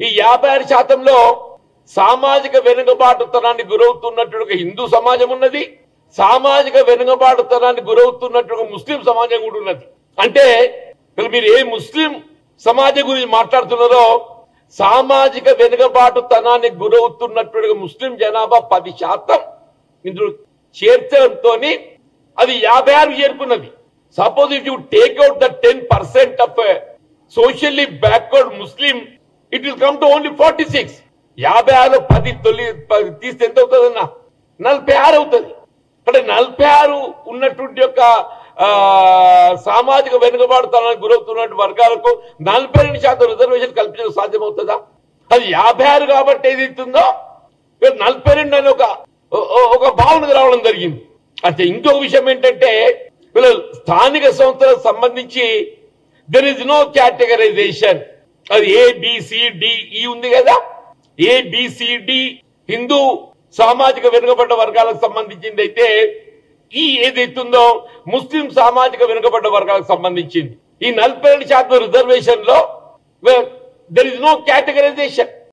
ఈ 56%లో సామాజిక వెనుకబాటుతనానికి గురవుతున్నట్టు హిందూ సమాజం ఉన్నది, సామాజిక వెనుకబాటుతనానికి గురవుతున్నట్టు ముస్లిం సమాజం కూడా ఉన్నది. అంటే మీరు ఏ ముస్లిం సమాజం గురించి మాట్లాడుతున్నారో సామాజిక వెనుకబాటుతనానికి గురవుతున్నట్టు ముస్లిం జనాభా 10% ఇందులో చేర్చడంతో అది 56 చేరుకున్నది. Suppose if you take out the 10% of socially backward Muslim, it will come to only 46. 56లో 10 తీస్తే ఎంత అవుతుందన్నా 46 అవుతుంది. అంటే 46 ఉన్నటువంటి యొక్క సామాజిక వెనుకబాటుతనానికి గురవుతున్న వర్గాలకు 42% రిజర్వేషన్ కల్పించడం సాధ్యమవుతుందా? అది 56 కాబట్టి ఏదైతుందో 42 అని ఒక భావనకు రావడం జరిగింది. అయితే ఇంకొక విషయం ఏంటంటే స్థానిక సంస్థలకు సంబంధించి దెర్ ఇస్ నో కేటగరైజేషన్. అది ABCDE ఉంది కదా, ABCD హిందూ సామాజిక వెనుకబడ్డ వర్గాలకు సంబంధించింది అయితే ఈ ఏదైతుందో ముస్లిం సామాజిక వెనుకబడ్డ వర్గాలకు సంబంధించింది. ఈ 42% రిజర్వేషన్ లో దెర్ ఇస్ నో కేటగరైజేషన్.